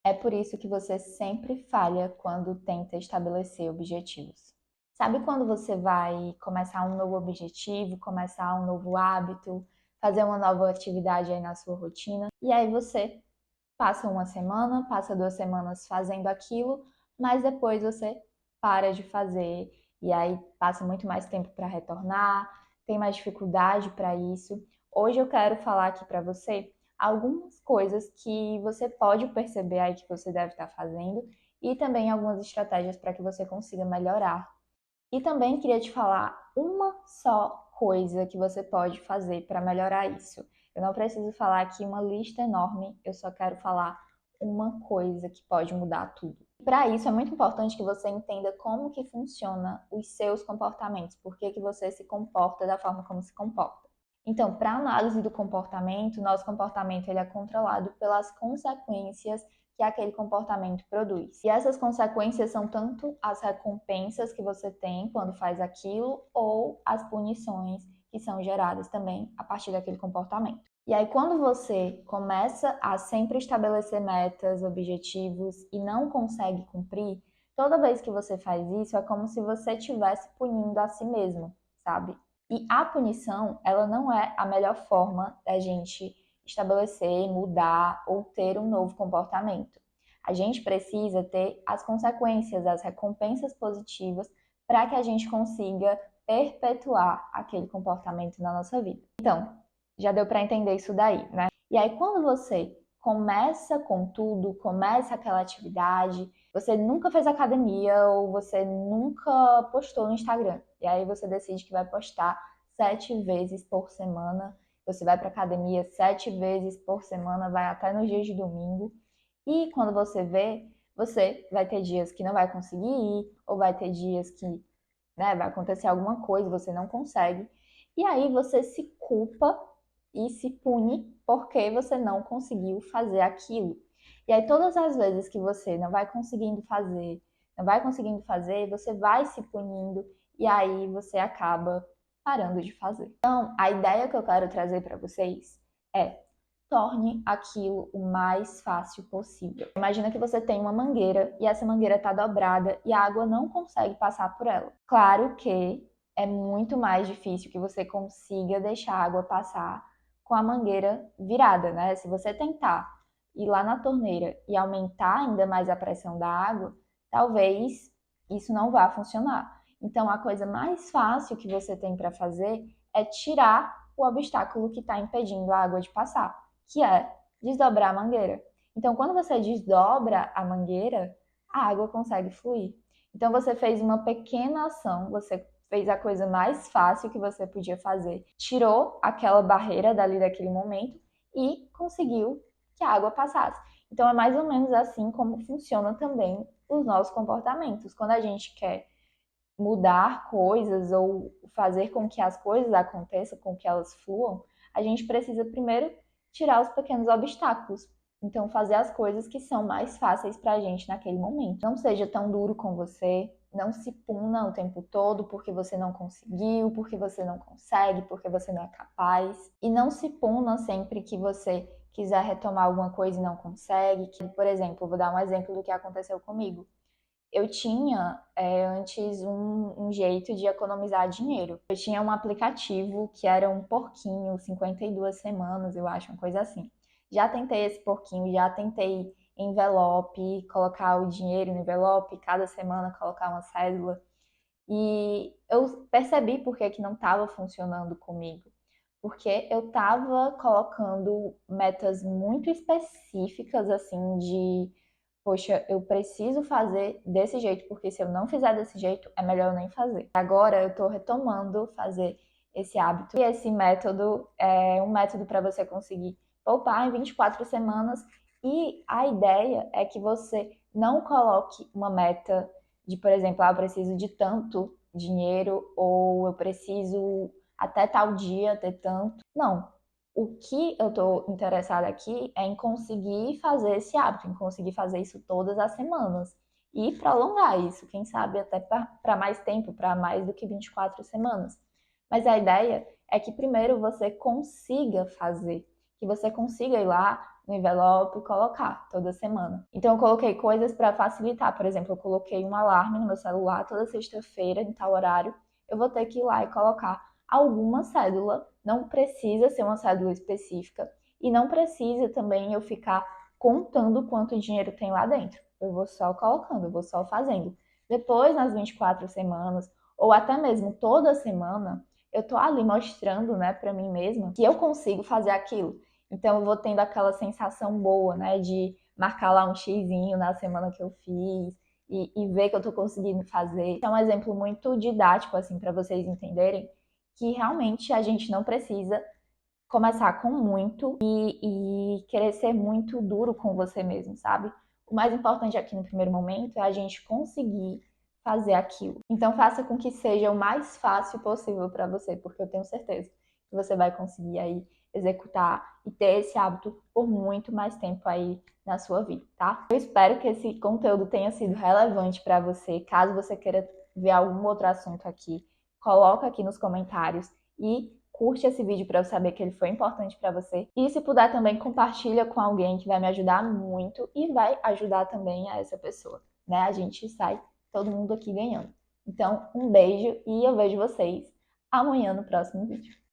É por isso que você sempre falha quando tenta estabelecer objetivos. Sabe quando você vai começar um novo objetivo, começar um novo hábito, fazer uma nova atividade aí na sua rotina, e aí você passa uma semana, passa 2 semanas fazendo aquilo, mas depois você para de fazer e aí passa muito mais tempo para retornar, tem mais dificuldade para isso. Hoje eu quero falar aqui para você algumas coisas que você pode perceber aí que você deve estar fazendo e também algumas estratégias para que você consiga melhorar. E também queria te falar uma só coisa que você pode fazer para melhorar isso. Eu não preciso falar aqui uma lista enorme, eu só quero falar uma coisa que pode mudar tudo. Para isso é muito importante que você entenda como que funciona os seus comportamentos, por que que você se comporta da forma como se comporta. Então, para análise do comportamento, nosso comportamento ele é controlado pelas consequências que aquele comportamento produz. E essas consequências são tanto as recompensas que você tem quando faz aquilo, ou as punições que são geradas também a partir daquele comportamento. E aí, quando você começa a sempre estabelecer metas, objetivos e não consegue cumprir, toda vez que você faz isso, é como se você estivesse punindo a si mesmo, sabe? E a punição, ela não é a melhor forma da gente estabelecer, mudar ou ter um novo comportamento. A gente precisa ter as consequências, as recompensas positivas para que a gente consiga perpetuar aquele comportamento na nossa vida. Então, já deu para entender isso daí, né? E aí, quando você começa com tudo, começa aquela atividade, você nunca fez academia ou você nunca postou no Instagram, e aí você decide que vai postar 7 vezes por semana, você vai para academia 7 vezes por semana, vai até nos dias de domingo, e quando você vê, você vai ter dias que não vai conseguir ir, ou vai ter dias que, né, vai acontecer alguma coisa, você não consegue, e aí você se culpa e se pune porque você não conseguiu fazer aquilo. E aí todas as vezes que você não vai conseguindo fazer, você vai se punindo e aí você acaba parando de fazer. Então, a ideia que eu quero trazer para vocês é: torne aquilo o mais fácil possível. Imagina que você tem uma mangueira e essa mangueira está dobrada e a água não consegue passar por ela. Claro que é muito mais difícil que você consiga deixar a água passar com a mangueira virada, né? Se você tentar ir lá na torneira e aumentar ainda mais a pressão da água, talvez isso não vá funcionar. Então, a coisa mais fácil que você tem para fazer é tirar o obstáculo que está impedindo a água de passar, que é desdobrar a mangueira. Então, quando você desdobra a mangueira, a água consegue fluir. Então, você fez uma pequena ação, você fez a coisa mais fácil que você podia fazer, tirou aquela barreira dali daquele momento e conseguiu que a água passasse. Então, é mais ou menos assim como funciona também os nossos comportamentos. Quando a gente quer mudar coisas ou fazer com que as coisas aconteçam, com que elas fluam, a gente precisa primeiro tirar os pequenos obstáculos. Então, fazer as coisas que são mais fáceis para a gente naquele momento. Não seja tão duro com você, não se puna o tempo todo porque você não conseguiu, porque você não consegue, porque você não é capaz. E não se puna sempre que você quiser retomar alguma coisa e não consegue. Por exemplo, vou dar um exemplo do que aconteceu comigo. Eu tinha antes um jeito de economizar dinheiro. Eu tinha um aplicativo que era um porquinho, 52 semanas, eu acho, uma coisa assim. Já tentei esse porquinho, já tentei envelope, colocar o dinheiro no envelope, cada semana colocar uma cédula. E eu percebi por que não estava funcionando comigo. Porque eu estava colocando metas muito específicas, assim, de poxa, eu preciso fazer desse jeito, porque se eu não fizer desse jeito, é melhor eu nem fazer. Agora eu tô retomando fazer esse hábito. E esse método é um método para você conseguir poupar em 24 semanas. E a ideia é que você não coloque uma meta de, por exemplo, eu preciso de tanto dinheiro ou eu preciso até tal dia ter tanto. Não, o que eu estou interessada aqui é em conseguir fazer esse hábito, em conseguir fazer isso todas as semanas e prolongar isso, quem sabe até para mais tempo, para mais do que 24 semanas. Mas a ideia é que primeiro você consiga fazer, que você consiga ir lá, no envelope e colocar toda semana. Então eu coloquei coisas para facilitar, por exemplo, eu coloquei um alarme no meu celular toda sexta-feira, em tal horário, eu vou ter que ir lá e colocar alguma cédula, não precisa ser uma cédula específica e não precisa também eu ficar contando quanto dinheiro tem lá dentro. Eu vou só colocando, eu vou só fazendo. Depois, nas 24 semanas, ou até mesmo toda semana, eu tô ali mostrando, né, para mim mesma que eu consigo fazer aquilo. Então eu vou tendo aquela sensação boa, né, de marcar lá um xizinho na semana que eu fiz e ver que eu tô conseguindo fazer. É um exemplo muito didático, assim, para vocês entenderem que realmente a gente não precisa começar com muito e querer ser muito duro com você mesmo, sabe? O mais importante aqui no primeiro momento é a gente conseguir fazer aquilo. Então faça com que seja o mais fácil possível para você, porque eu tenho certeza que você vai conseguir aí executar e ter esse hábito por muito mais tempo aí na sua vida, tá? Eu espero que esse conteúdo tenha sido relevante para você. Caso você queira ver algum outro assunto aqui, coloca aqui nos comentários e curte esse vídeo para eu saber que ele foi importante para você. E se puder também compartilha com alguém que vai me ajudar muito e vai ajudar também a essa pessoa, né? A gente sai todo mundo aqui ganhando. Então, um beijo e eu vejo vocês amanhã no próximo vídeo.